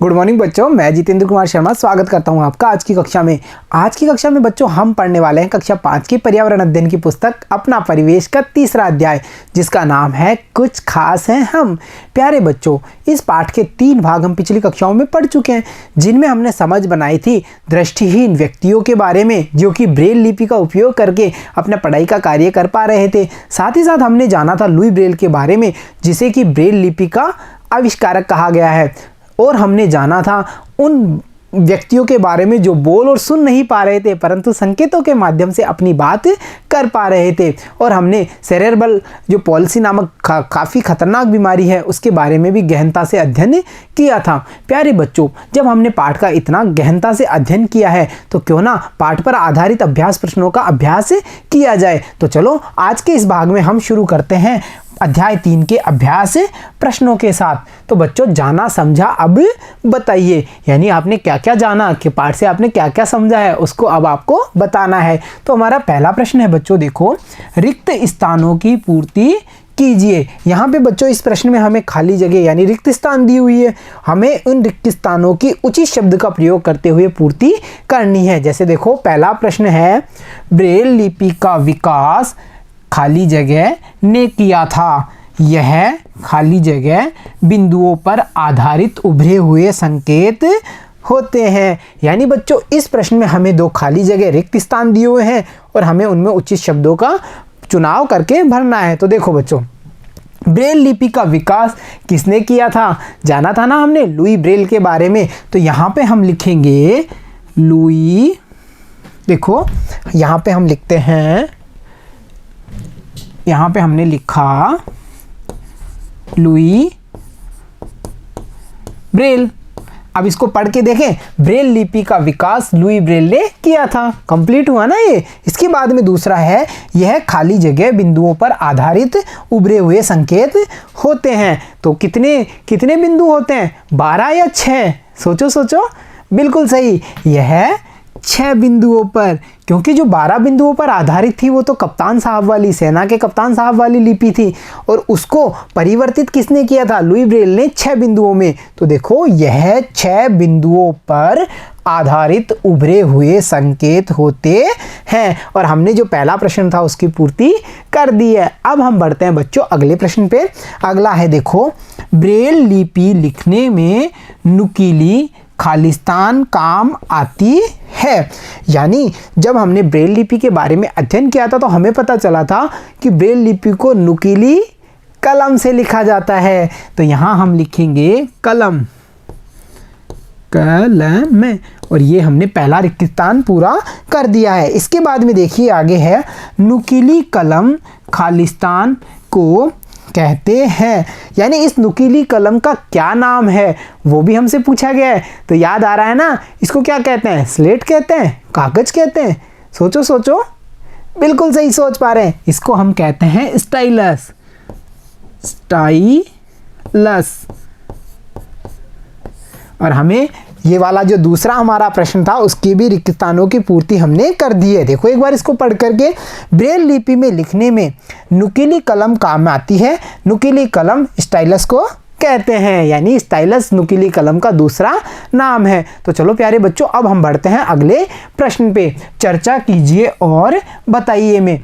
Good morning बच्चों, मैं जितेंद्र कुमार शर्मा स्वागत करता हूं आपका आज की कक्षा में। आज की कक्षा में बच्चों हम पढ़ने वाले हैं कक्षा 5 की पर्यावरण अध्ययन की पुस्तक अपना परिवेश का तीसरा अध्याय, जिसका नाम है कुछ खास हैं हम। प्यारे बच्चों, इस पाठ के 3 भाग हम पिछली कक्षाओं में पढ़ चुके हैं, जिनमें हमने समझ बनाई थी दृष्टिहीन व्यक्तियों के बारे में जो कि ब्रेल लिपि का उपयोग करके अपना पढ़ाई का कार्य कर पा रहे थे। साथ ही साथ हमने जाना था लुई ब्रेल के बारे में, जिसे कि ब्रेल लिपि का आविष्कारक कहा गया है। और हमने जाना था उन व्यक्तियों के बारे में जो बोल और सुन नहीं पा रहे थे, परंतु संकेतों के माध्यम से अपनी बात कर पा रहे थे। और हमने सेरेब्रल जो पॉलिसी नामक काफ़ी खतरनाक बीमारी है, उसके बारे में भी गहनता से अध्ययन किया था। प्यारे बच्चों, जब हमने पाठ का इतना गहनता से अध्ययन किया है, तो क्यों ना पाठ पर आधारित अभ्यास प्रश्नों का अभ्यास किया जाए। तो चलो आज के इस भाग में हम शुरू करते हैं अध्याय 3 के अभ्यास प्रश्नों के साथ। तो बच्चों, जाना समझा अब बताइए, यानी आपने क्या क्या जाना, कि पाठ से आपने क्या क्या समझा है, उसको अब आपको बताना है। तो हमारा पहला प्रश्न है बच्चों, देखो, रिक्त स्थानों की पूर्ति कीजिए। यहाँ पे बच्चों इस प्रश्न में हमें खाली जगह यानी रिक्त स्थान दी हुई है, हमें उन रिक्त स्थानों की उचित शब्द का प्रयोग करते हुए पूर्ति करनी है। जैसे देखो, पहला प्रश्न है, ब्रेल लिपि का विकास खाली जगह ने किया था। यह खाली जगह बिंदुओं पर आधारित उभरे हुए संकेत होते हैं। यानी बच्चों इस प्रश्न में हमें 2 खाली जगह रिक्त स्थान दिए हुए हैं और हमें उनमें उचित शब्दों का चुनाव करके भरना है। तो देखो बच्चों, ब्रेल लिपि का विकास किसने किया था? जाना था ना हमने लुई ब्रेल के बारे में। तो यहाँ पे हम लिखेंगे लुई, देखो यहाँ पे हम लिखते हैं, यहाँ पे हमने लिखा लुई ब्रेल। अब इसको पढ़ के देखें, ब्रेल लिपि का विकास लुई ब्रेल ने किया था। कंप्लीट हुआ ना ये। इसके बाद में दूसरा है, यह खाली जगह बिंदुओं पर आधारित उभरे हुए संकेत होते हैं। तो कितने कितने बिंदु होते हैं? 12 या 6? सोचो सोचो, बिल्कुल सही, यह 6 बिंदुओं पर, क्योंकि जो 12 बिंदुओं पर आधारित थी वो तो कप्तान साहब वाली, सेना के कप्तान साहब वाली लिपि थी, और उसको परिवर्तित किसने किया था? लुई ब्रेल ने 6 बिंदुओं में। तो देखो, यह 6 बिंदुओं पर आधारित उभरे हुए संकेत होते हैं। और हमने जो पहला प्रश्न था उसकी पूर्ति कर दी है। अब हम बढ़ते हैं बच्चों अगले प्रश्न पे। अगला है, देखो, ब्रेल लिपि लिखने में नुकीली खालिस्तान काम आती है। यानी जब हमने ब्रेल लिपि के बारे में अध्ययन किया था तो हमें पता चला था कि ब्रेल लिपि को नुकीली कलम से लिखा जाता है। तो यहाँ हम लिखेंगे कलम, कलम में, और ये हमने पहला रिक्त स्थान पूरा कर दिया है। इसके बाद में देखिए आगे है, नुकीली कलम खालिस्तान को कहते हैं। यानी इस नुकीली कलम का क्या नाम है वो भी हमसे पूछा गया है। तो याद आ रहा है ना, इसको क्या कहते हैं? स्लेट कहते हैं, कागज कहते हैं? सोचो सोचो, बिल्कुल सही सोच पा रहे हैं। इसको हम कहते हैं स्टाइलस, स्टाइलस। और हमें ये वाला जो दूसरा हमारा प्रश्न था उसकी भी रिक्त स्थानों की पूर्ति हमने कर दी है। देखो एक बार इसको पढ़ करके, ब्रेल लिपि में लिखने में नुकीली कलम काम आती है। नुकीली कलम स्टाइलस को कहते हैं, यानी स्टाइलस नुकीली कलम का दूसरा नाम है। तो चलो प्यारे बच्चों, अब हम बढ़ते हैं अगले प्रश्न पे। चर्चा कीजिए और बताइए में।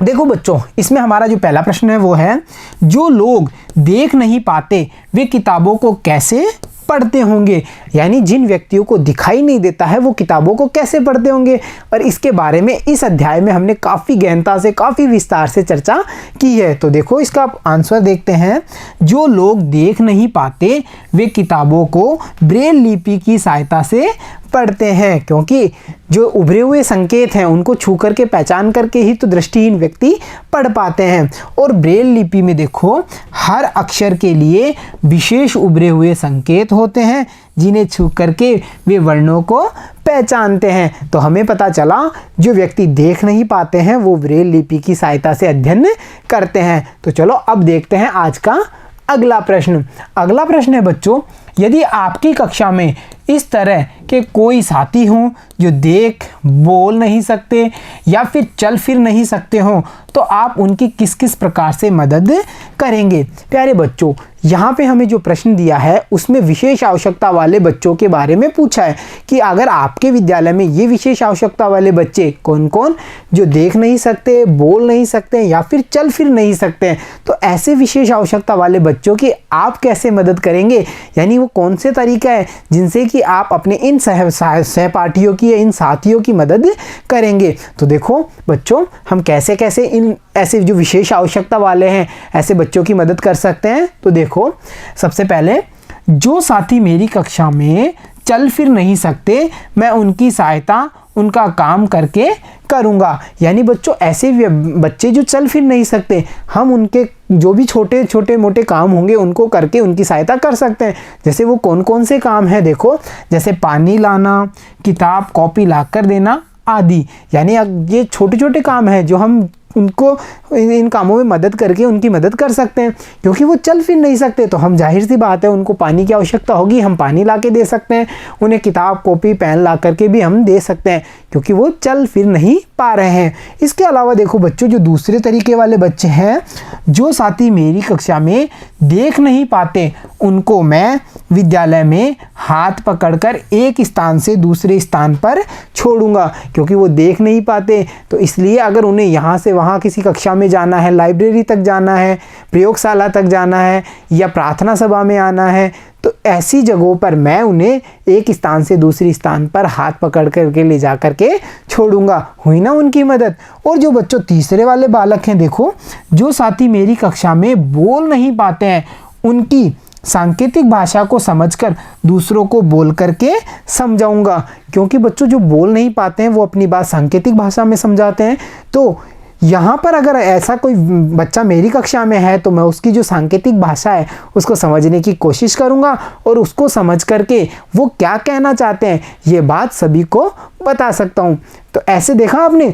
देखो बच्चों, इसमें हमारा जो पहला प्रश्न है वो है, जो लोग देख नहीं पाते वे किताबों को कैसे पढ़ते होंगे? यानी जिन व्यक्तियों को दिखाई नहीं देता है वो किताबों को कैसे पढ़ते होंगे? और इसके बारे में इस अध्याय में हमने काफ़ी गहनता से, काफ़ी विस्तार से चर्चा की है। तो देखो इसका आंसर देखते हैं, जो लोग देख नहीं पाते वे किताबों को ब्रेल लिपि की सहायता से पढ़ते हैं, क्योंकि जो उभरे हुए संकेत हैं उनको छू करके पहचान करके ही तो दृष्टिहीन व्यक्ति पढ़ पाते हैं। और ब्रेल लिपि में देखो, हर अक्षर के लिए विशेष उभरे हुए संकेत होते हैं जिन्हें छू करके वे वर्णों को पहचानते हैं। तो हमें पता चला जो व्यक्ति देख नहीं पाते हैं वो ब्रेल लिपि की सहायता से अध्ययन करते हैं। तो चलो अब देखते हैं आज का अगला प्रश्न। अगला प्रश्न है बच्चों, यदि आपकी कक्षा में इस तरह के कोई साथी हों जो देख बोल नहीं सकते या फिर चल फिर नहीं सकते हों, तो आप उनकी किस किस प्रकार से मदद करेंगे। प्यारे बच्चों, यहाँ पे हमें जो प्रश्न दिया है उसमें विशेष आवश्यकता वाले बच्चों के बारे में पूछा है कि अगर आपके विद्यालय में ये विशेष आवश्यकता वाले बच्चे कौन कौन जो देख नहीं सकते, बोल नहीं सकते या फिर चल फिर नहीं सकते, तो ऐसे विशेष आवश्यकता वाले बच्चों की आप कैसे मदद करेंगे, यानी वो कौन से तरीका है जिनसे कि आप अपने इन सहपाठियों की, इन साथियों की मदद करेंगे। तो देखो बच्चों, हम कैसे कैसे इन ऐसे जो विशेष आवश्यकता वाले हैं ऐसे बच्चों की मदद कर सकते हैं। तो देखो, सबसे पहले जो साथी मेरी कक्षा में चल फिर नहीं सकते, मैं उनकी सहायता उनका काम करके करूँगा। यानी बच्चों, ऐसे बच्चे जो चल फिर नहीं सकते, हम उनके जो भी छोटे छोटे मोटे काम होंगे उनको करके उनकी सहायता कर सकते हैं। जैसे वो कौन कौन से काम हैं देखो, जैसे पानी लाना, किताब कॉपी ला कर देना आदि। यानी ये छोटे छोटे काम हैं जो हम उनको इन कामों में मदद करके उनकी मदद कर सकते हैं। क्योंकि वो चल फिर नहीं सकते तो हम जाहिर सी बात है उनको पानी की आवश्यकता होगी, हम पानी ला के दे सकते हैं। उन्हें किताब कॉपी पेन ला करके भी हम दे सकते हैं क्योंकि वो चल फिर नहीं पा रहे हैं। इसके अलावा देखो बच्चों, जो दूसरे तरीके वाले बच्चे हैं, जो साथी मेरी कक्षा में देख नहीं पाते, उनको मैं विद्यालय में हाथ पकड़कर एक स्थान से दूसरे स्थान पर छोड़ूंगा। क्योंकि वो देख नहीं पाते तो इसलिए अगर उन्हें यहाँ से वहाँ किसी कक्षा में जाना है, लाइब्रेरी तक जाना है, प्रयोगशाला तक जाना है या प्रार्थना सभा में आना है, तो ऐसी जगहों पर मैं उन्हें एक स्थान से दूसरी स्थान पर हाथ पकड़ करके ले जा करके छोड़ूंगा। हुई ना उनकी मदद। और जो बच्चों तीसरे वाले बालक हैं, देखो, जो साथी मेरी कक्षा में बोल नहीं पाते हैं, उनकी सांकेतिक भाषा को समझकर दूसरों को बोल करके समझाऊंगा। क्योंकि बच्चों जो बोल नहीं पाते हैं वो अपनी बात सांकेतिक भाषा में समझाते हैं। तो यहाँ पर अगर ऐसा कोई बच्चा मेरी कक्षा में है तो मैं उसकी जो सांकेतिक भाषा है उसको समझने की कोशिश करूँगा और उसको समझ करके वो क्या कहना चाहते हैं ये बात सभी को बता सकता हूँ। तो ऐसे देखा आपने,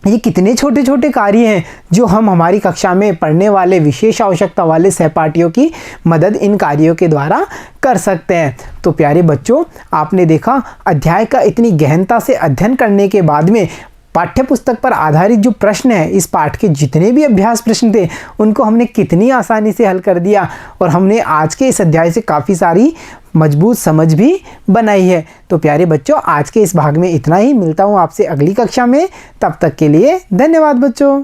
ये कितने छोटे छोटे कार्य हैं जो हम हमारी कक्षा में पढ़ने वाले विशेष आवश्यकता वाले सहपाठियों की मदद इन कार्यों के द्वारा कर सकते हैं। तो प्यारे बच्चों, आपने देखा अध्याय का इतनी गहनता से अध्ययन करने के बाद में पाठ्य पुस्तक पर आधारित जो प्रश्न है, इस पाठ के जितने भी अभ्यास प्रश्न थे उनको हमने कितनी आसानी से हल कर दिया और हमने आज के इस अध्याय से काफ़ी सारी मजबूत समझ भी बनाई है। तो प्यारे बच्चों, आज के इस भाग में इतना ही। मिलता हूँ आपसे अगली कक्षा में, तब तक के लिए धन्यवाद बच्चों।